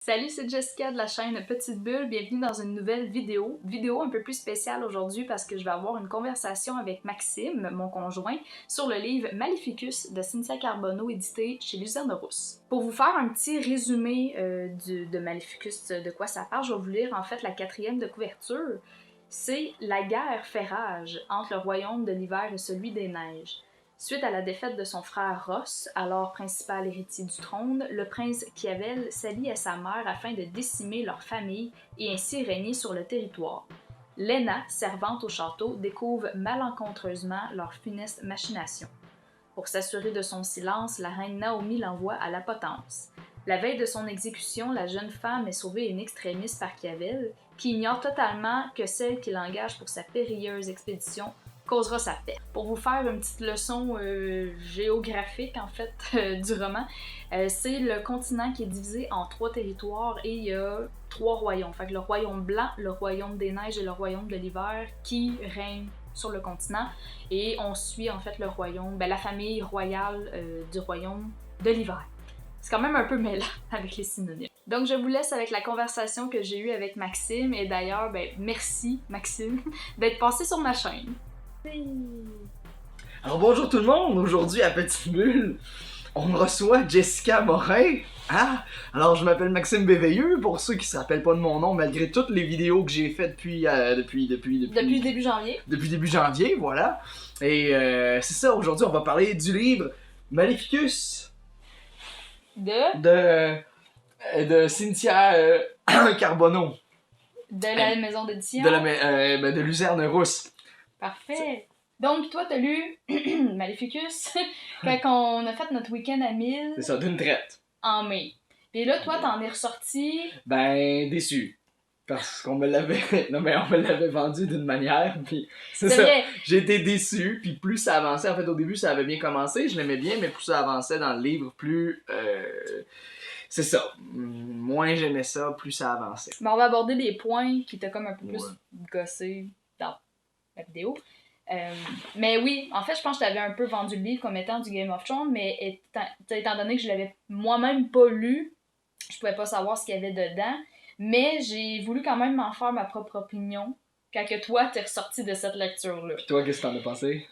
Salut, c'est Jessica de la chaîne Petite Bulle, bienvenue dans une nouvelle vidéo. Vidéo un peu plus spéciale aujourd'hui parce que je vais avoir une conversation avec Maxime, mon conjoint, sur le livre Maleficus de Cynthia Carbonneau, édité chez Luzerne Rousse. Pour vous faire un petit résumé de Maleficus, de quoi ça parle, je vais vous lire en fait la 4e de couverture. C'est la guerre fait rage entre le royaume de l'hiver et celui des neiges. Suite à la défaite de son frère Ross, alors principal héritier du trône, le prince Chiavel s'allie à sa mère afin de décimer leur famille et ainsi régner sur le territoire. Lena, servante au château, découvre malencontreusement leur funeste machination. Pour s'assurer de son silence, la reine Naomi l'envoie à la potence. La veille de son exécution, la jeune femme est sauvée in extremis par Chiavel, qui ignore totalement que celle qui l'engage pour sa périlleuse expédition causera sa perte. Pour vous faire une petite leçon géographique en fait du roman, c'est le continent qui est divisé en 3 territoires et il y a 3 royaumes. Fait que le royaume blanc, le royaume des neiges et le royaume de l'hiver qui règnent sur le continent et on suit en fait le royaume, la famille royale du royaume de l'hiver. C'est quand même un peu mêlant avec les synonymes. Donc je vous laisse avec la conversation que j'ai eue avec Maxime et d'ailleurs, merci Maxime d'être passé sur ma chaîne. Alors bonjour tout le monde, aujourd'hui à Petite Bulle, on reçoit Jessica Morin. Alors je m'appelle Maxime Béveilleux, pour ceux qui se rappellent pas de mon nom, malgré toutes les vidéos que j'ai faites depuis début janvier. Depuis début janvier, voilà. Et c'est ça, aujourd'hui on va parler du livre Maleficus de Cynthia Carbonneau. De la maison d'édition. De Luzerne Rousse. Parfait. Donc, toi, t'as lu Maleficus quand on a fait notre week-end à 1000. C'est ça, d'une traite. En mai. Puis là, toi, t'en es ressorti. Déçu. Parce qu'on me l'avait. Non, mais on me l'avait vendu d'une manière, puis c'est ça. Vrai. J'ai été déçu, puis plus ça avançait. En fait, au début, ça avait bien commencé, je l'aimais bien, mais plus ça avançait dans le livre, plus. C'est ça. Moins j'aimais ça, plus ça avançait. Mais on va aborder les points qui t'ont comme un peu plus gossé dans la vidéo. Mais oui, en fait, je pense que je t'avais un peu vendu le livre comme étant du Game of Thrones, mais étant donné que je l'avais moi-même pas lu, je pouvais pas savoir ce qu'il y avait dedans. Mais j'ai voulu quand même m'en faire ma propre opinion quand que toi, t'es ressorti de cette lecture-là. Puis toi, qu'est-ce que t'en as pensé?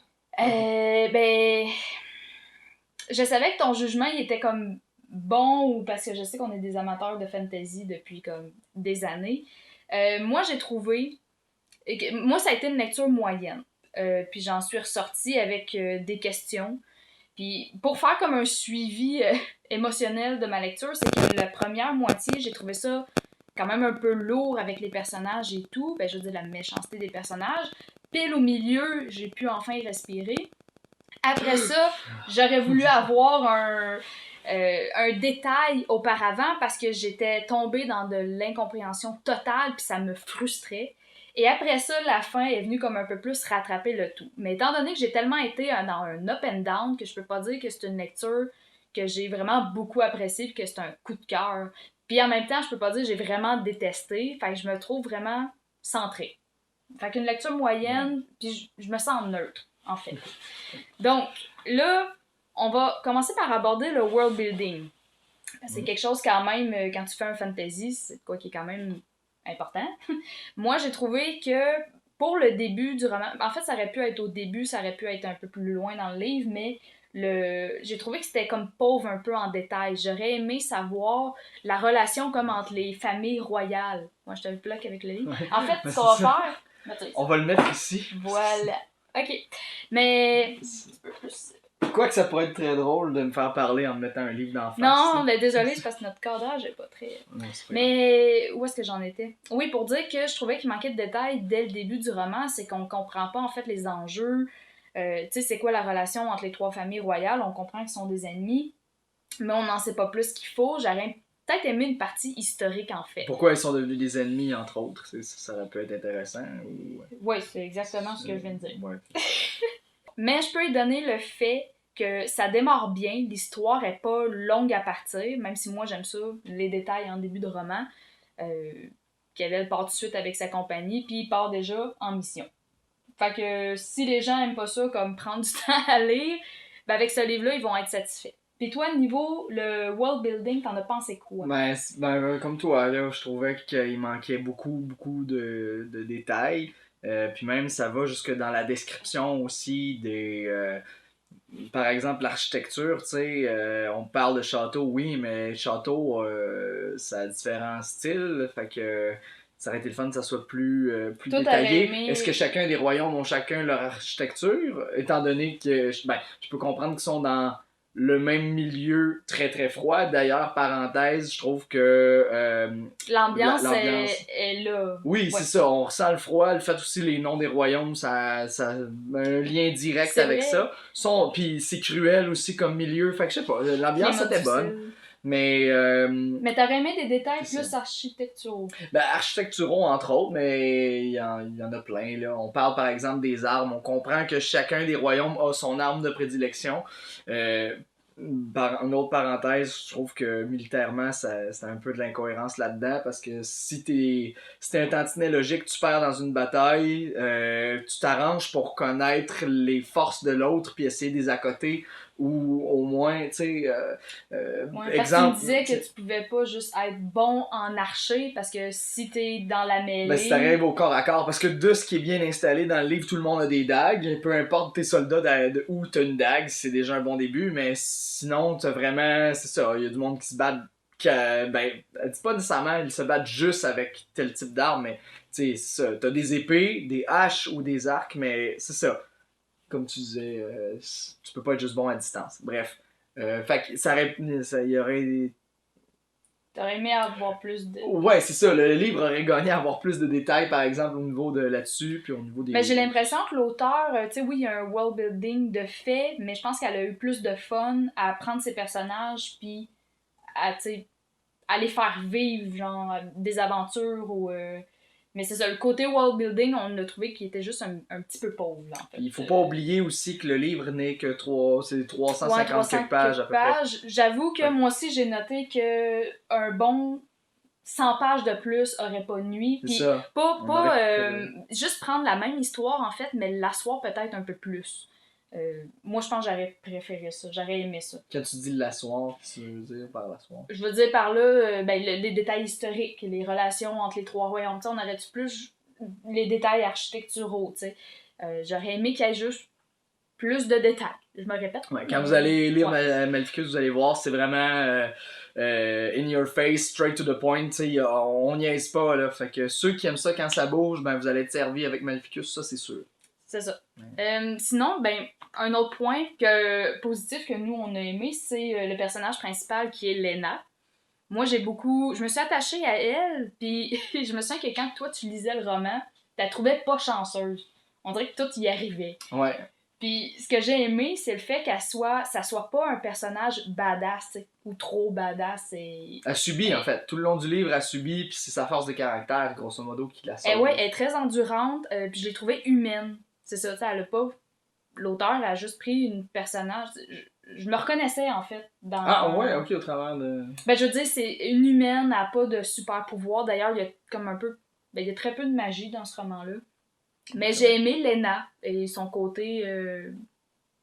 Je savais que ton jugement, il était comme bon, ou parce que je sais qu'on est des amateurs de fantasy depuis comme des années. Moi, j'ai trouvé... Moi, ça a été une lecture moyenne. Puis j'en suis ressortie avec des questions. Puis pour faire comme un suivi émotionnel de ma lecture, c'est que la première moitié, j'ai trouvé ça quand même un peu lourd avec les personnages et tout. Je veux dire, la méchanceté des personnages. Pile au milieu, j'ai pu enfin respirer. Après ça, j'aurais voulu avoir un détail auparavant parce que j'étais tombée dans de l'incompréhension totale puis ça me frustrait. Et après ça, la fin est venue comme un peu plus rattraper le tout. Mais étant donné que j'ai tellement été dans un up and down que je peux pas dire que c'est une lecture que j'ai vraiment beaucoup appréciée puis que c'est un coup de cœur. Puis en même temps, je peux pas dire que j'ai vraiment détesté. Fait que je me trouve vraiment centrée. Fait qu'une lecture moyenne, puis je me sens neutre, en fait. Donc, là, on va commencer par aborder le world building. C'est quelque chose quand même, quand tu fais un fantasy, c'est quoi qui est quand même important. Moi, j'ai trouvé que pour le début du roman, en fait, ça aurait pu être au début, ça aurait pu être un peu plus loin dans le livre, mais j'ai trouvé que c'était comme pauvre un peu en détail. J'aurais aimé savoir la relation comme entre les familles royales. Moi, je te le bloque avec le livre. Ouais. En fait, ce qu'on va faire... On va le mettre ici. Voilà. OK. Mais... Quoique ça pourrait être très drôle de me faire parler en me mettant un livre d'en face. Non, mais désolé, c'est parce que notre cadrage est pas très... Non, mais où est-ce que j'en étais? Oui, pour dire que je trouvais qu'il manquait de détails dès le début du roman, c'est qu'on comprend pas en fait les enjeux. Tu sais, c'est quoi la relation entre les 3 familles royales? On comprend qu'ils sont des ennemis, mais on n'en sait pas plus qu'il faut. J'aurais peut-être aimé une partie historique en fait. Pourquoi ils sont devenus des ennemis, entre autres? Ça aurait pu être intéressant. Ou... Oui, c'est exactement ce que je viens de dire. Ouais. Mais je peux lui donner le fait que ça démarre bien, l'histoire est pas longue à partir, même si moi j'aime ça, les détails en début de roman. Qu'elle part tout de suite avec sa compagnie, puis il part déjà en mission. Fait que si les gens aiment pas ça, comme prendre du temps à lire, avec ce livre-là, ils vont être satisfaits. Puis toi, niveau le world building, t'en as pensé quoi? Comme toi, là, je trouvais qu'il manquait beaucoup de détails. Puis même, ça va jusque dans la description aussi par exemple, l'architecture, tu sais, on parle de château, oui, mais château, ça a différents styles, fait que ça aurait été le fun que ça soit plus Toi, t'aurais détaillé. aimé... Est-ce que chacun des royaumes ont chacun leur architecture, étant donné que, je peux comprendre qu'ils sont dans le même milieu très froid. D'ailleurs, parenthèse, je trouve que L'ambiance l'ambiance est là. oui, Ouais. c'est ça. On ressent le froid. Le fait aussi, les noms des royaumes, ça a un lien direct C'est avec vrai. ça. Puis c'est cruel aussi comme milieu. Fait que je sais pas, l'ambiance Climat était bonne. difficile. Mais, Mais t'aurais aimé des détails c'est plus ça. architecturaux. Architecturaux, entre autres, mais il y en a plein. Là. On parle par exemple des armes. On comprend que chacun des royaumes a son arme de prédilection. Euh, Une autre parenthèse, je trouve que militairement, c'est un peu de l'incohérence là-dedans parce que si t'es un tantinet logique, tu perds dans une bataille, tu t'arranges pour connaître les forces de l'autre puis essayer de les accoter ou au moins, tu sais, Ouais, parce que tu me exemple. disais que tu pouvais pas juste être bon en archer parce que si t'es dans la mêlée. Si t'arrives au corps à corps, parce que de ce qui est bien installé dans le livre, tout le monde a des dagues, peu importe tes soldats où t'as une dague, c'est déjà un bon début, mais sinon, t'as vraiment, c'est ça, il y a du monde qui se bat, elle dit pas nécessairement, ils se battent juste avec tel type d'arme, mais tu sais, c'est ça, t'as des épées, des haches ou des arcs, mais c'est ça, comme tu disais, tu peux pas être juste bon à distance. Bref, fait que il y aurait. T'aurais aimé avoir plus de. Ouais, c'est ça. Le livre aurait gagné à avoir plus de détails, par exemple, au niveau de là-dessus, puis au niveau des. Mais j'ai l'impression que l'auteur, tu sais, oui, il y a un world building de fait, mais je pense qu'elle a eu plus de fun à prendre ses personnages puis à, tu sais, à les faire vivre, genre, des aventures ou. Mais c'est ça, le côté world building, on a trouvé qu'il était juste un petit peu pauvre, là, en fait. Il faut pas oublier aussi que le livre n'est que c'est 350 Ouais, 300 quelques pages à peu près. J'avoue que Ouais. moi aussi, j'ai noté que un bon 100 pages de plus aurait pas nuit. C'est Puis ça. pas, On pas aurait juste prendre la même histoire, en fait, mais l'asseoir peut-être un peu plus. Moi, je pense que j'aurais préféré ça. J'aurais aimé ça. Quand tu dis l'asseoir, tu veux dire par l'asseoir. Je veux dire par là, les détails historiques, les relations entre les trois royaumes. T'sais, on aurait-tu plus les détails architecturaux, tu sais. J'aurais aimé qu'il y ait juste plus de détails. Je me répète. Ouais, quand vous allez lire ouais. Maleficus, vous allez voir, c'est vraiment in your face, straight to the point. On niaise pas. Là. Fait que ceux qui aiment ça quand ça bouge, vous allez être servi avec Maleficus, ça c'est sûr. C'est ça. Ouais. Sinon, un autre point positif que nous on a aimé, c'est le personnage principal qui est Lena. Moi, je me suis attachée à elle, puis je me sens que quand toi tu lisais le roman, tu la trouvais pas chanceuse. On dirait que tout y arrivait. Ouais. Puis ce que j'ai aimé, c'est le fait ça soit pas un personnage badass, t'sais, ou trop badass. Elle subit en fait. Tout le long du livre, elle subit, puis c'est sa force de caractère, grosso modo, qui la sauve. Ouais, elle est très endurante, puis je l'ai trouvée humaine. C'est ça, elle a pas. L'auteur a juste pris une personnage. Je me reconnaissais en fait dans. Ah ouais, ok, au travers de. Je veux dire, c'est une humaine, elle n'a pas de super pouvoir. D'ailleurs, il y a comme un peu. Il y a très peu de magie dans ce roman-là. Mais j'ai aimé Lena et son côté.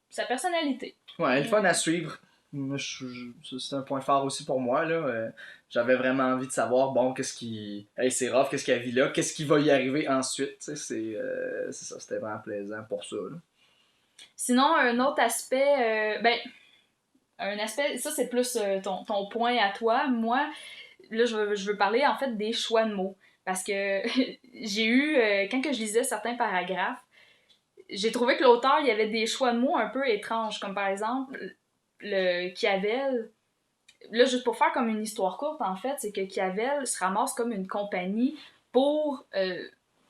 Sa personnalité. Ouais, elle est fun à suivre. Moi, c'est un point fort aussi pour moi. Là. J'avais vraiment envie de savoir, bon, qu'est-ce qui. Hey, c'est rough, qu'est-ce qu'elle vit là, qu'est-ce qui va y arriver ensuite. C'est ça, c'était vraiment plaisant pour ça. Là. Sinon, un autre aspect. Un aspect. Ça, c'est plus ton point à toi. Moi, là, je veux parler en fait des choix de mots. Parce que j'ai eu. Quand que je lisais certains paragraphes, j'ai trouvé que l'auteur, il y avait des choix de mots un peu étranges. Comme par exemple, le Kiavel. Là, juste pour faire comme une histoire courte, en fait, c'est que Kiavel se ramasse comme une compagnie pour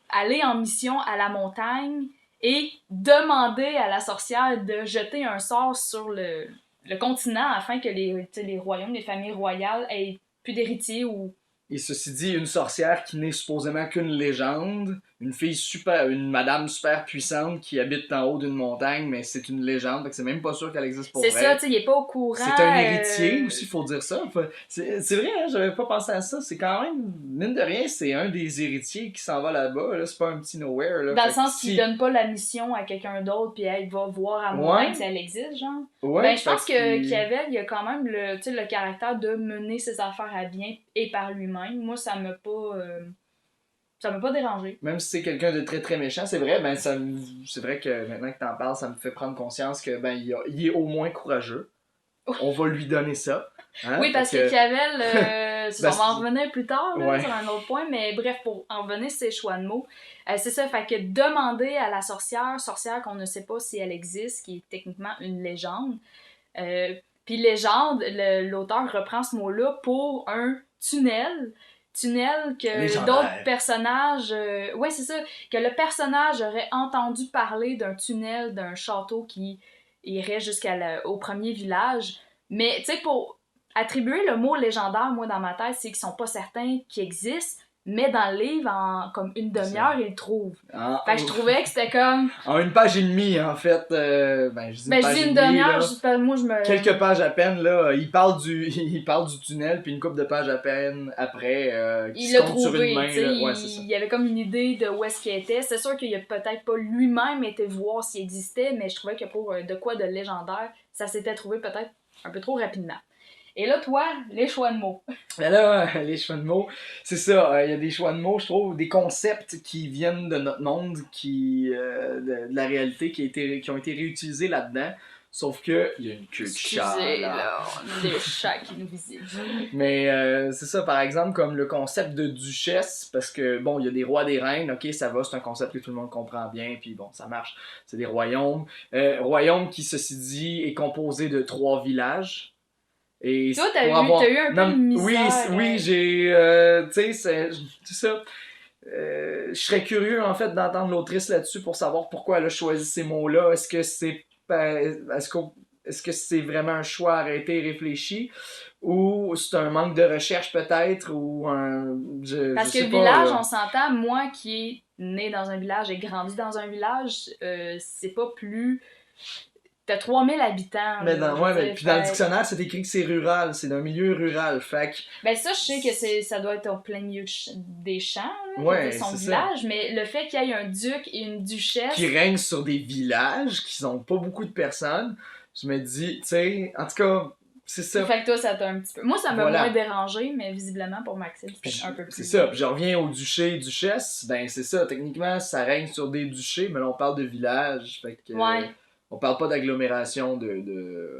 aller en mission à la montagne et demander à la sorcière de jeter un sort sur le continent afin que les royaumes, les familles royales aient plus d'héritiers ou... Et ceci dit, une sorcière qui n'est supposément qu'une légende, une fille super, une madame super puissante qui habite en haut d'une montagne, mais c'est une légende, fait que c'est même pas sûr qu'elle existe pour C'est vrai. ça, tu sais, il est pas au courant. C'est un héritier aussi, faut dire ça. C'est vrai, hein, j'avais pas pensé à ça. C'est quand même, mine de rien, c'est un des héritiers qui s'en va là-bas. Là. C'est pas un petit nowhere. Là. Dans Fait le sens que qu'il donne pas la mission à quelqu'un d'autre, puis elle va voir à montagne si elle existe, genre. Ouais, Ben, je pense fait que Kiavel, il a quand même le, tu sais, le caractère de mener ses affaires à bien et par lui-même. Moi, ça m'a pas dérangé. Même si c'est quelqu'un de très très méchant, c'est vrai, ben c'est vrai que maintenant que t'en parles, ça me fait prendre conscience que ben il est au moins courageux. On va lui donner ça. Hein? Oui, parce que Kiavel, on va en revenir plus tard là, ouais. sur un autre point, mais bref, pour en revenir sur ses choix de mots, c'est ça, fait que demander à la sorcière qu'on ne sait pas si elle existe, qui est techniquement une légende, puis légende, l'auteur reprend ce mot-là pour un tunnel que Légendaire. d'autres personnages... ouais, c'est ça, que le personnage aurait entendu parler d'un tunnel, d'un château qui irait jusqu'au premier village. Mais, tu sais, pour attribuer le mot légendaire, moi, dans ma tête, c'est qu'ils sont pas certains qu'il existe, mais dans le livre, en comme une demi-heure, ils le trouvent. Fait que je trouvais que c'était comme... En une page et demie, en fait. Ben, je dis une demi-heure, moi, je me... Quelques pages à peine, là. Il parle du tunnel, puis une couple de pages à peine après. Il l'a trouvé, sur une main, là. Ouais, il y avait comme une idée de où est-ce qu'il était. C'est sûr qu'il a peut-être pas lui-même été voir s'il existait, mais je trouvais que pour de quoi de légendaire, ça s'était trouvé peut-être un peu trop rapidement. Et là, toi, les choix de mots. Mais là, les choix de mots, c'est ça. Il y a des choix de mots, je trouve, des concepts qui viennent de notre monde, de la réalité, qui ont été réutilisés là-dedans. Sauf que il y a une queue de chat. Là, on a des chats qui nous visitent. Mais c'est ça, par exemple, comme le concept de duchesse, parce que bon, il y a des rois, des reines, ok, ça va, c'est un concept que tout le monde comprend bien, puis bon, ça marche. C'est des royaumes. Royaume qui, ceci dit, est composé de 3 villages. Et toi, t'as eu un peu de misère. Oui, j'ai... tu sais, c'est ça. Je serais curieux, en fait, d'entendre l'autrice là-dessus pour savoir pourquoi elle a choisi ces mots-là. Est-ce que c'est vraiment un choix arrêté et réfléchi? Ou c'est un manque de recherche, peut-être? Ou un... Parce que le village, on s'entend, moi qui est né dans un village et grandi dans un village, c'est pas plus... T'as 3000 habitants. Mais dans le dictionnaire, c'est écrit que c'est rural, c'est d'un milieu rural, fait que... Ben ça, je sais que ça doit être au plein milieu des champs, là, ouais, son village, ça. Mais le fait qu'il y ait un duc et une duchesse... Qui règnent sur des villages, qui n'ont pas beaucoup de personnes, je me dis, tu sais, en tout cas, c'est ça. Fait que toi, ça t'a un petit peu... Moi, ça m'a moins dérangé, mais visiblement, pour Maxime, c'était un peu plus... C'est ça, puis je reviens au duché et duchesse, ben c'est ça, techniquement, ça règne sur des duchés, mais là, on parle de villages, fait que... Ouais. On parle pas d'agglomération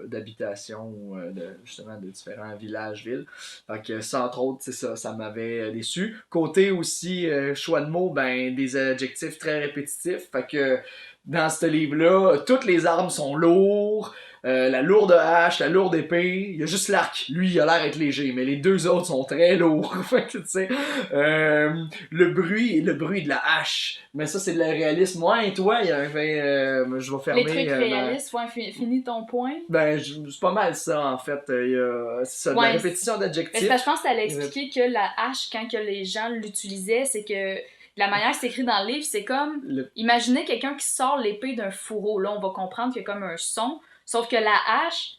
d'habitation ou justement de différents villages-villes. Fait que ça, entre autres, c'est ça, ça m'avait déçu. Côté aussi, choix de mots, ben des adjectifs très répétitifs. Fait que dans ce livre-là, toutes les armes sont lourdes. La lourde hache, la lourde épée, il y a juste l'arc. Lui, il a l'air d'être léger, mais les deux autres sont très lourds. Fait que, tu sais, le bruit de la hache. Mais ça, c'est de la réalisme. Moi et toi, il y avait... je vais fermer... Les trucs réalistes, finis ton point. Ben, c'est pas mal ça, en fait. C'est ça, de la répétition d'adjectifs. Mais je pense que t'allais expliquer que la hache, quand que les gens l'utilisaient, c'est que... La manière que c'est écrit dans le livre, c'est comme... Imaginez quelqu'un qui sort l'épée d'un fourreau. Là, on va comprendre qu'il y a comme un son. Sauf que la hache,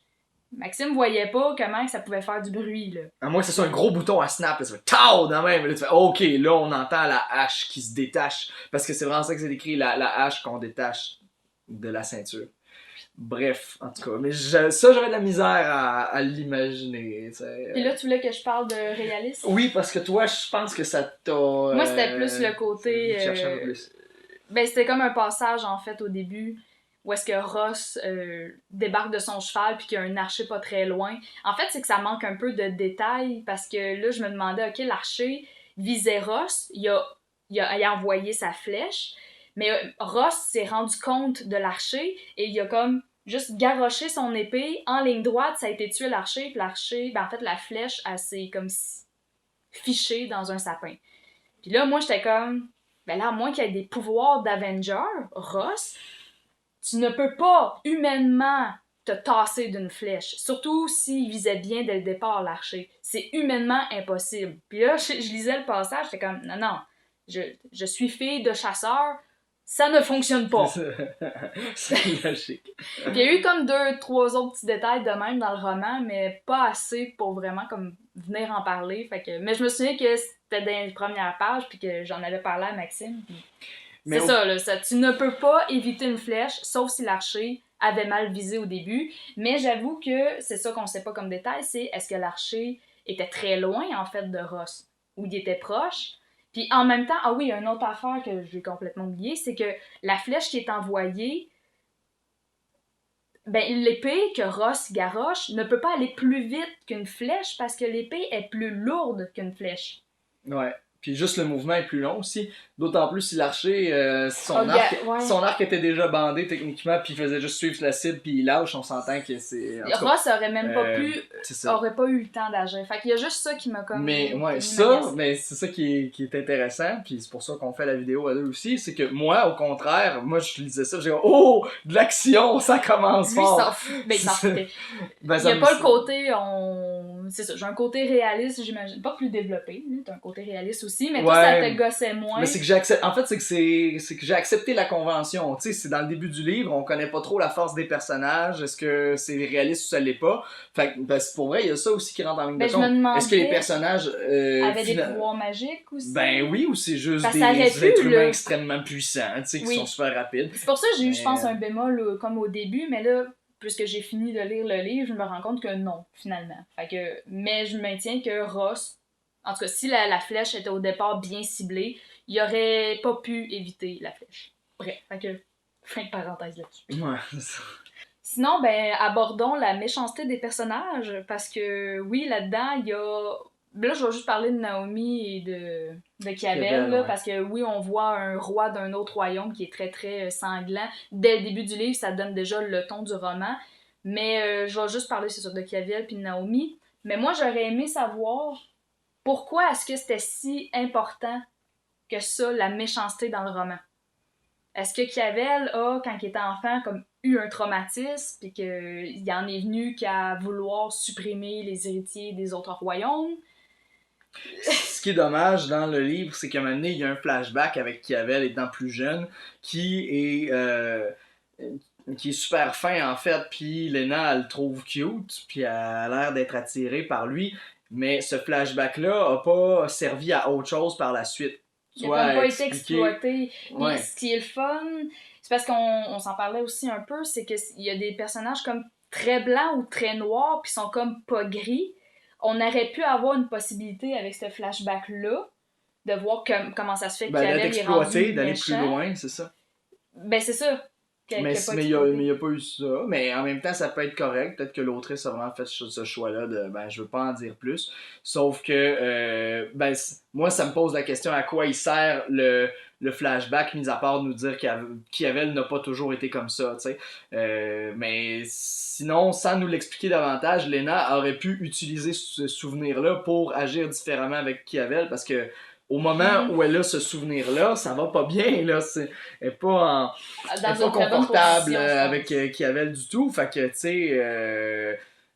Maxime voyait pas comment ça pouvait faire du bruit, là. À moins que ce soit un gros bouton à snap, là, ça fait TAO dans même. Là, tu fais OK, là, on entend la hache qui se détache. Parce que c'est vraiment ça que c'est écrit, la hache qu'on détache de la ceinture. Bref, en tout cas, mais ça, j'avais de la misère à l'imaginer. Puis là, tu voulais que je parle de réalisme? Oui, parce que toi, je pense que ça t'a... Moi, c'était plus le côté... chercher un peu plus. Ben, c'était comme un passage, en fait, au début, où est-ce que Ross débarque de son cheval puis qu'il y a un archer pas très loin. En fait, c'est que ça manque un peu de détails, parce que là, je me demandais, OK, l'archer visait Ross, il a envoyé sa flèche, mais Ross s'est rendu compte de l'archer et il a comme juste garroché son épée en ligne droite, ça a été tué l'archer, puis l'archer, ben en fait la flèche, elle s'est comme fichée dans un sapin. Puis là, moi j'étais comme, ben là, à moins qu'il y ait des pouvoirs d'Avenger, Ross, tu ne peux pas humainement te tasser d'une flèche, surtout s'il visait bien dès le départ l'archer. C'est humainement impossible. Puis là, je lisais le passage, j'étais comme, non, je suis fille de chasseur, ça ne fonctionne pas. C'est logique. Puis il y a eu comme 2-3 autres petits détails de même dans le roman, mais pas assez pour vraiment comme venir en parler. Fait que, mais je me souviens que c'était dans les premières pages, puis que j'en avais parlé à Maxime. C'est ça, là, tu ne peux pas éviter une flèche, sauf si l'archer avait mal visé au début. Mais j'avoue que c'est ça qu'on sait pas comme détail, c'est est-ce que l'archer était très loin, en fait, de Ross, ou il était proche. Puis en même temps, ah oui, une autre affaire que j'ai complètement oubliée, c'est que la flèche qui est envoyée, ben l'épée que Ross garoche ne peut pas aller plus vite qu'une flèche parce que l'épée est plus lourde qu'une flèche. Ouais. Puis juste le mouvement est plus long aussi. D'autant plus si l'archer, son arc était déjà bandé techniquement, puis il faisait juste suivre la cible, puis il lâche, on s'entend que c'est... Ross aurait même aurait pas eu le temps d'agir. Fait qu'il y a juste ça qui m'a comme... Mais c'est ça qui est intéressant, puis c'est pour ça qu'on fait la vidéo à deux aussi, c'est que moi, au contraire, moi je lisais ça, j'ai dit « Oh! De l'action! Ça commence fort! » Lui, il s'en fout. Ben, il s'en foutait. Il y a pas le côté... C'est ça, j'ai un côté réaliste, j'imagine. Pas plus développé, t'as un côté réaliste aussi, mais toi, ça te gossait moins. Mais c'est que en fait, c'est que j'ai accepté la convention. Tu sais, c'est dans le début du livre, on connaît pas trop la force des personnages. Est-ce que c'est réaliste ou ça l'est pas? Fait que, pour vrai, il y a ça aussi qui rentre en ligne de compte. Est-ce que les personnages avaient des pouvoirs magiques aussi? Ben oui, ou c'est juste des êtres humains extrêmement puissants, tu sais, qui sont super rapides. C'est pour ça que j'ai eu, je pense, un bémol comme au début, mais là, puisque j'ai fini de lire le livre, je me rends compte que non, finalement. Fait que, mais je maintiens que Ross, en tout cas, si la flèche était au départ bien ciblée, il aurait pas pu éviter la flèche. Bref, fait que, fin de parenthèse là-dessus. Ouais, c'est ça. Sinon, ben, abordons la méchanceté des personnages, parce que, oui, là-dedans, il y a... Là, je vais juste parler de Naomi et de Kiavel, là, parce que, oui, on voit un roi d'un autre royaume qui est très, très sanglant. Dès le début du livre, ça donne déjà le ton du roman. Mais je vais juste parler, c'est sûr, de Kiavel puis de Naomi. Mais moi, j'aurais aimé savoir pourquoi est-ce que c'était si important que ça, la méchanceté dans le roman. Est-ce que Kiavel a, quand il était enfant, comme eu un traumatisme, puis qu'il en est venu qu'à vouloir supprimer les héritiers des autres royaumes? Ce qui est dommage dans le livre, c'est qu'à un moment donné, il y a un flashback avec Kiavel étant plus jeune, qui est super fin en fait, puis Lena elle le trouve cute, puis elle a l'air d'être attirée par lui, mais ce flashback-là a pas servi à autre chose par la suite. Il n'a pas été exploité. Ouais. Ce qui est le fun, c'est parce qu'on s'en parlait aussi un peu, c'est qu'il y a des personnages comme très blancs ou très noirs, puis sont comme pas gris. On aurait pu avoir une possibilité avec ce flashback-là, de voir comment ça se fait qu'il y avait les rendus d'aller plus loin, c'est ça. Ben c'est ça. Mais il n'y a pas eu ça. Mais en même temps, ça peut être correct. Peut-être que l'autrice a vraiment fait ce choix-là de je veux pas en dire plus. Sauf que moi, ça me pose la question à quoi il sert le flashback, mis à part de nous dire qu'Kiavel n'a pas toujours été comme ça. Mais sinon, sans nous l'expliquer davantage, Lena aurait pu utiliser ce souvenir-là pour agir différemment avec Kiavel parce que au moment où elle a ce souvenir-là, ça va pas bien, là. Elle est pas confortable avec Kiavel du tout. Fait que, tu sais,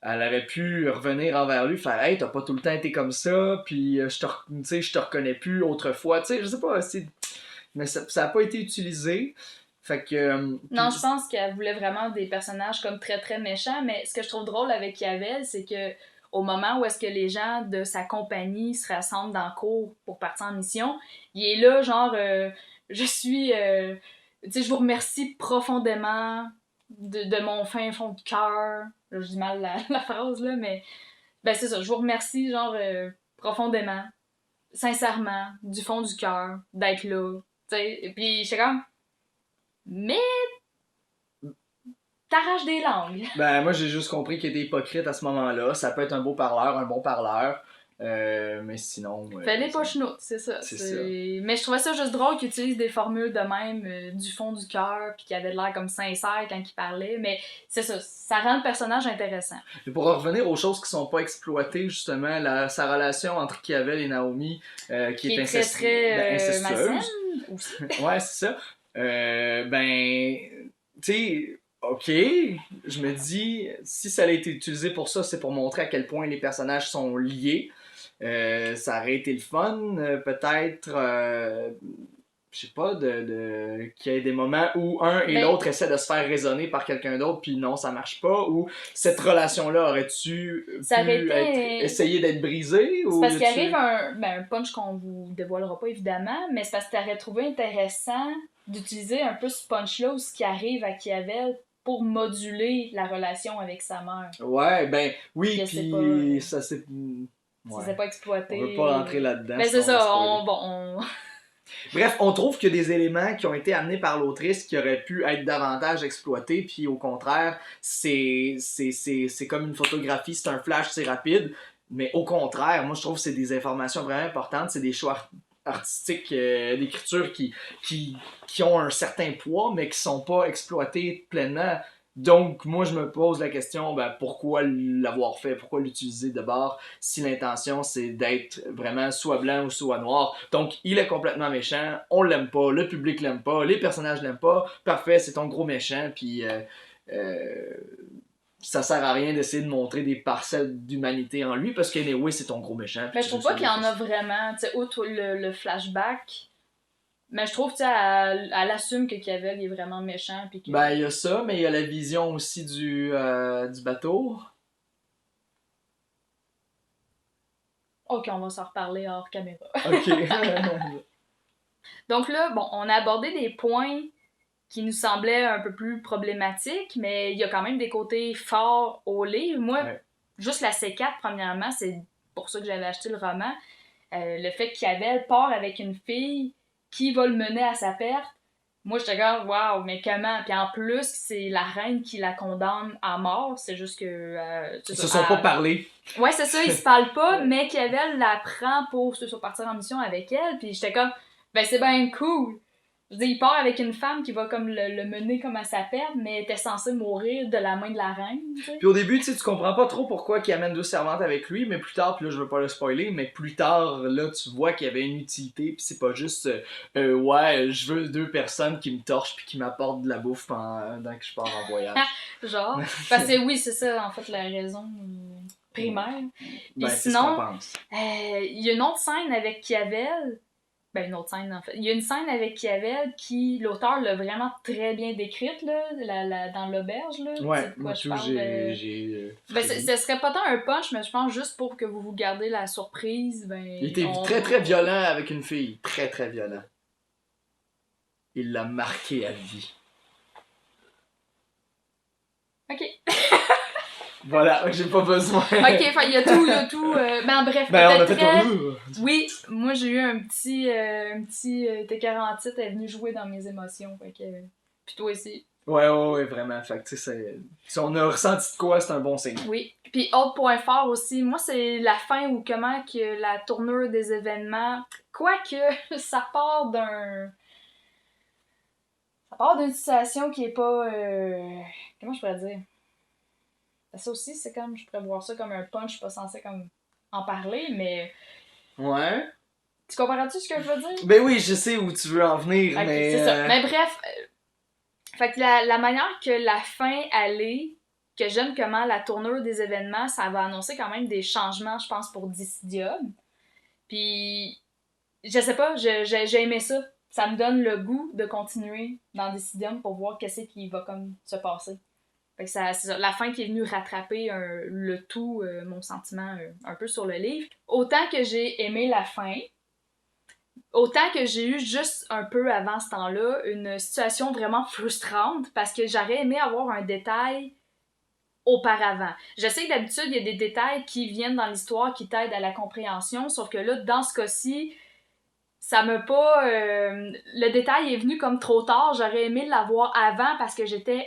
elle aurait pu revenir envers lui, faire « Hey, t'as pas tout le temps été comme ça, puis je te reconnais plus autrefois. » Tu sais, je sais pas, mais ça a pas été utilisé. Fait que... non, je pense qu'elle voulait vraiment des personnages comme très, très méchants, mais ce que je trouve drôle avec Kiavel, c'est que au moment où est-ce que les gens de sa compagnie se rassemblent dans le cours pour partir en mission, il est là, genre, je suis... tu sais, je vous remercie profondément de mon fin fond de cœur. Je dis mal la phrase, là, mais... Ben, c'est ça, je vous remercie, genre, profondément, sincèrement, du fond du cœur, d'être là. Tu sais, et puis j'étais comme... Mais... T'arraches des langues. Ben, moi, j'ai juste compris qu'il était hypocrite à ce moment-là. Ça peut être un beau parleur, un bon parleur. Mais sinon... Fais-les pas chenoutes, c'est ça. Mais je trouvais ça juste drôle qu'il utilise des formules de même, du fond du cœur, puis qu'il avait l'air comme sincère quand il parlait. Mais c'est ça, ça rend le personnage intéressant. Et pour revenir aux choses qui sont pas exploitées, justement, sa relation entre Kiavel et Naomi, qui est incestueuse. Malsaine aussi. Ouais, c'est ça. Tu sais... Ok, je me dis, si ça a été utilisé pour ça, c'est pour montrer à quel point les personnages sont liés. Ça aurait été le fun, peut-être, je sais pas, qu'il y ait des moments où un et Ben, l'autre essaient de se faire raisonner par quelqu'un d'autre, puis non, ça marche pas, ou cette relation-là aurait-tu ça aurait pu être, été. essayer d'être brisée, C'est ou parce y qu'il a-tu... arrive un punch qu'on vous dévoilera pas évidemment, mais c'est parce que t'aurais trouvé intéressant d'utiliser un peu ce punch-là ou ce qui arrive à Kiavel pour moduler la relation avec sa mère. Ouais, ben oui, Que c'est pas. puis ça c'est... Ça Ouais. s'est pas On veut pas rentrer exploité. là-dedans, Ben c'est sinon on va ça, spoiler. on. Bref, on trouve qu'il y a des éléments qui ont été amenés par l'autrice qui auraient pu être davantage exploités, puis au contraire, c'est comme une photographie, c'est un flash, c'est rapide, mais au contraire, moi je trouve que c'est des informations vraiment importantes, c'est des choix artistiques d'écriture qui ont un certain poids, mais qui sont pas exploités pleinement. Donc, moi, je me pose la question, ben, pourquoi l'avoir fait, pourquoi l'utiliser de bord, si l'intention, c'est d'être vraiment soit blanc ou soit noir. Donc, il est complètement méchant, on l'aime pas, le public l'aime pas, les personnages l'aiment pas, parfait, c'est ton gros méchant, puis euh, ça sert à rien d'essayer de montrer des parcelles d'humanité en lui, parce que anyway, c'est ton gros méchant. Mais je trouve pas qu'il y en a vraiment, tu sais, outre le flashback. Mais je trouve, tu sais, elle assume que Kiavel est vraiment méchant. Puis que... Ben, il y a ça, mais il y a la vision aussi du bateau. Ok, on va s'en reparler hors caméra. Ok. Donc là, bon, on a abordé des points qui nous semblaient un peu plus problématiques, mais il y a quand même des côtés forts au livre. Moi, Ouais. juste la C4, premièrement, c'est pour ça que j'avais acheté le roman. Le fait qu'Abel part avec une fille qui va le mener à sa perte, moi, j'étais comme, waouh, mais comment? Puis en plus, c'est la reine qui la condamne à mort. C'est juste que. Ils se sont pas parlé. Ouais, c'est ça, ils se parlent pas, mais Kiavel la prend pour partir en mission avec elle. Puis j'étais comme, ben c'est bien cool. Je veux dire, il part avec une femme qui va comme le mener comme à sa perte, mais elle était censée mourir de la main de la reine, tu sais. Puis au début, tu comprends pas trop pourquoi il amène deux servantes avec lui, mais plus tard, puis là, je veux pas le spoiler, mais plus tard, là, tu vois qu'il y avait une utilité, puis c'est pas juste, ouais, je veux deux personnes qui me torchent puis qui m'apportent de la bouffe pendant que je pars en voyage. Genre, parce que oui, c'est ça, en fait, la raison primaire. Puis Ben, c'est ce qu'on sinon, pense. il y a une autre scène avec Kiavel. Ben, une autre scène, en fait. Il y a une scène avec Kiavel qui, l'auteur l'a vraiment très bien décrite, là, dans l'auberge, là. Ouais, C'est de quoi moi, je tout, parle. j'ai Ben, ce serait pas tant un punch, mais je pense juste pour que vous gardez la surprise, ben... Il était très, très violent avec une fille. Très, très violent. Il l'a marqué à vie. Ok. Voilà, j'ai pas besoin. Ok, enfin, il y a tout. Ben, bref, Ben, on a peut-être fait très... un... Oui, moi, j'ai eu un petit T48, elle est venue jouer dans mes émotions, fait que... Puis toi aussi. Ouais, vraiment. Fait que, tu sais, si on a ressenti de quoi, c'est un bon signe. Oui. Puis autre point fort aussi, moi, c'est la fin ou comment que la tournure des événements, quoique ça part d'un... Ça part d'une situation qui est pas... Comment je pourrais dire? Ça aussi, c'est comme... Je pourrais voir ça comme un punch, je suis pas censée comme en parler, mais... Ouais. Tu comprends-tu ce que je veux dire? Ben oui, je sais où tu veux en venir, Ok, mais... c'est ça. Mais bref, fait que la manière que la fin allait, que j'aime comment la tournure des événements, ça va annoncer quand même des changements, je pense, pour Dissidium. Puis, je sais pas, j'ai aimé ça. Ça me donne le goût de continuer dans Dissidium pour voir qu'est-ce qui va comme se passer. Fait que c'est ça, la fin qui est venue rattraper le tout, mon sentiment un peu sur le livre. Autant que j'ai aimé la fin, autant que j'ai eu juste un peu avant ce temps-là une situation vraiment frustrante parce que j'aurais aimé avoir un détail auparavant. Je sais que d'habitude, il y a des détails qui viennent dans l'histoire qui t'aident à la compréhension, sauf que là, dans ce cas-ci, ça m'a pas... le détail est venu comme trop tard. J'aurais aimé l'avoir avant parce que j'étais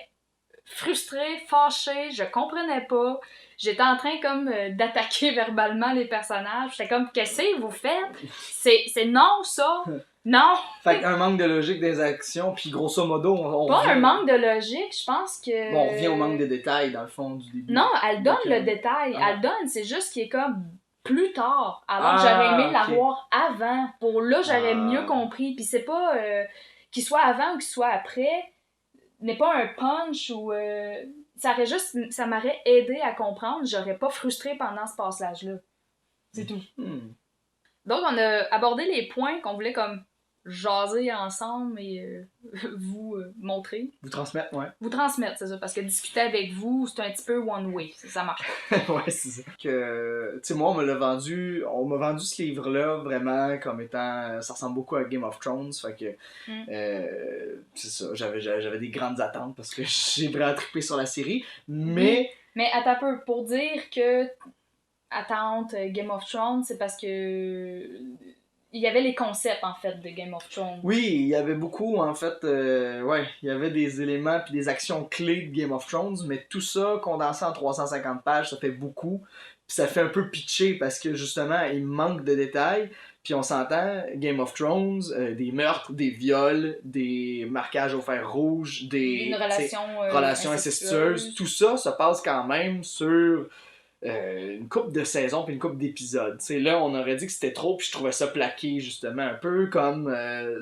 frustrée, fâchée, je comprenais pas. J'étais en train comme d'attaquer verbalement les personnages. J'étais comme, qu'est-ce que vous faites? C'est non, ça! Non! Fait qu'un manque de logique des actions, puis grosso modo, on Pas revient... un manque de logique, je pense que... Bon, on revient au manque de détails, dans le fond, du début. Non, elle donne Donc, le détail. ah. Elle donne, c'est juste qu'il est comme plus tard. Alors Ah, j'aurais aimé ok. l'avoir avant. Pour là, j'aurais Ah. mieux compris. Puis c'est pas... qu'il soit avant ou qu'il soit après, n'est pas un punch ou... ça m'aurait aidé à comprendre. J'aurais pas frustré pendant ce passage-là. C'est tout. Donc, on a abordé les points qu'on voulait comme jaser ensemble et vous montrer. Vous transmettre, ouais. Vous transmettre, c'est ça. Parce que discuter avec vous, c'est un petit peu one way. Ça marche pas. Ouais, c'est ça. Que, tu sais, moi, on m'a vendu ce livre-là vraiment comme étant. Ça ressemble beaucoup à Game of Thrones. Fait que, c'est ça. J'avais des grandes attentes parce que j'ai vraiment trippé sur la série. Mais attends un peu. Pour dire que attente Game of Thrones, c'est parce que. Il y avait les concepts, en fait, de Game of Thrones. Oui, il y avait beaucoup, en fait, il y avait des éléments puis des actions clés de Game of Thrones, mais tout ça, condensé en 350 pages, ça fait beaucoup. Puis ça fait un peu pitché, parce que, justement, il manque de détails. Puis on s'entend, Game of Thrones, des meurtres, des viols, des marquages au fer rouge, une relation incestueuse, tout ça se passe quand même sur... une couple de saisons puis une couple d'épisodes. T'sais, là, on aurait dit que c'était trop, puis je trouvais ça plaqué, justement, un peu comme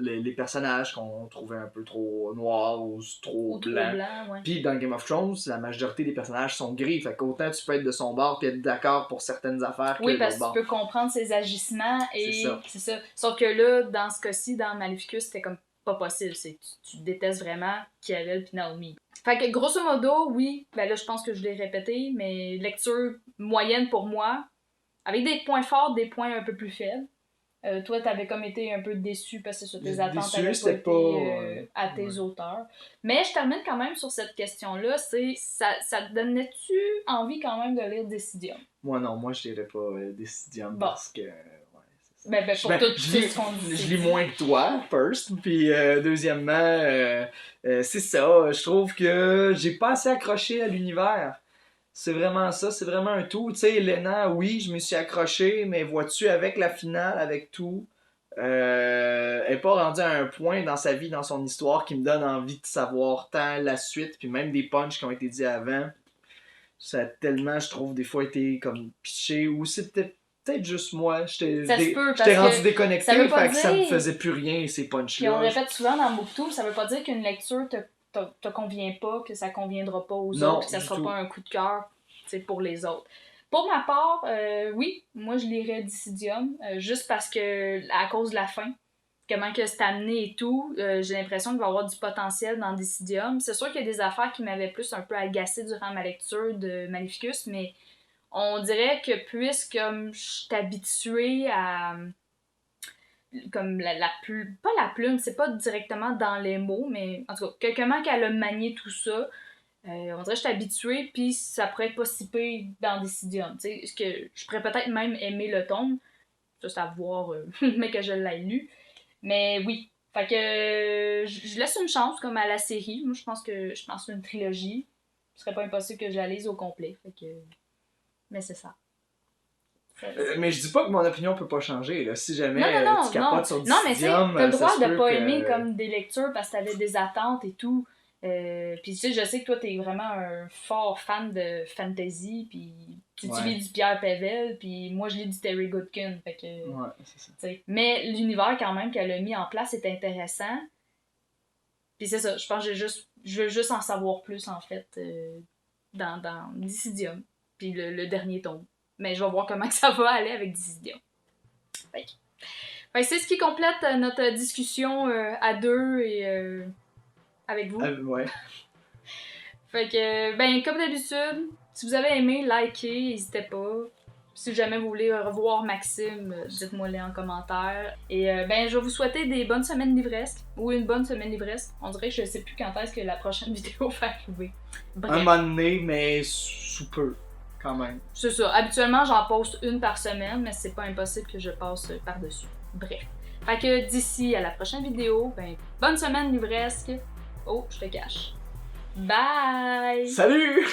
les personnages qu'on trouvait un peu trop noirs ou trop blancs. Ouais. Puis dans Game of Thrones, la majorité des personnages sont gris, fait qu'autant tu peux être de son bord puis être d'accord pour certaines affaires que oui, de parce l'autre que tu peux comprendre ses agissements et c'est ça. Sauf que là, dans ce cas-ci, dans Maleficus, c'était comme pas possible. Tu détestes vraiment Kiarel puis Naomi. Fait que grosso modo, oui, ben là je pense que je l'ai répété, mais lecture moyenne pour moi, avec des points forts, des points un peu plus faibles. Toi, t'avais comme été un peu déçu parce que sur tes attentes t'avais pas été à tes auteurs. Mais je termine quand même sur cette question-là, c'est ça te donnait-tu envie quand même de lire Decidium? Moi non, moi je lirais pas Decidium parce que... Ben, pour tout ce qu'on dit. Je lis moins que toi, first. Puis, deuxièmement, c'est ça. Je trouve que j'ai pas assez accroché à l'univers. C'est vraiment ça. C'est vraiment un tout. Tu sais, Elena, oui, je me suis accroché, mais vois-tu, avec la finale, avec tout, elle est pas rendue à un point dans sa vie, dans son histoire, qui me donne envie de savoir tant la suite, puis même des punchs qui ont été dit avant. Ça a tellement, je trouve, des fois été comme piché, ou c'est peut-être juste moi, j'étais rendu déconnecté, fait que ça me faisait plus rien ces punchs-là. Puis on répète souvent dans BookTube, ça veut pas dire qu'une lecture te convient pas, que ça conviendra pas aux autres, que ça sera pas un coup de cœur pour les autres. Pour ma part, oui, moi je lirais Decidium, juste parce que, à cause de la fin, comment que c'est amené et tout, j'ai l'impression qu'il va y avoir du potentiel dans Decidium. C'est sûr qu'il y a des affaires qui m'avaient plus un peu agacée durant ma lecture de Maleficus, mais on dirait que puisque je suis habituée à... comme pas la plume, c'est pas directement dans les mots, mais en tout cas, comment qu'elle a manié tout ça, on dirait que je suis habituée, puis ça pourrait être pas si pire dans Decidium. Tu sais, que je pourrais peut-être même aimer le tome, ça c'est à voir, mais que je l'ai lu. Mais oui, fait que je laisse une chance comme à la série. Moi, je pense que c'est une trilogie. Ce serait pas impossible que je la lise au complet, fait que... Mais c'est ça. Mais je dis pas que mon opinion peut pas changer, là. Si jamais tu capotes sur Decidium... Non, mais t'as le droit de pas aimer comme des lectures parce que t'avais des attentes et tout. Puis tu sais, je sais que toi, t'es vraiment un fort fan de fantasy, puis tu lis du Pierre Pével, puis moi, je lis du Terry Goodkin, fait que... Ouais, c'est ça. T'sais. Mais l'univers, quand même, qu'elle a mis en place est intéressant. Puis c'est ça, je pense que je veux juste en savoir plus, en fait, dans Decidium. Puis le dernier tome. Mais je vais voir comment que ça va aller avec Decidium. Fait que c'est ce qui complète notre discussion à deux et avec vous. Ouais. Fait que, ben, comme d'habitude, si vous avez aimé, likez, n'hésitez pas. Si jamais vous voulez revoir Maxime, dites-moi-le en commentaire. Et ben, je vais vous souhaiter des bonnes semaines livresques. Ou une bonne semaine livresque. On dirait que je sais plus quand est-ce que la prochaine vidéo va arriver. Bref. Un moment donné, mais sous peu. Quand même. C'est ça. Habituellement, j'en poste une par semaine, mais c'est pas impossible que je passe par-dessus. Bref. Fait que d'ici à la prochaine vidéo, ben, bonne semaine livresque. Oh, je te cache. Bye! Salut!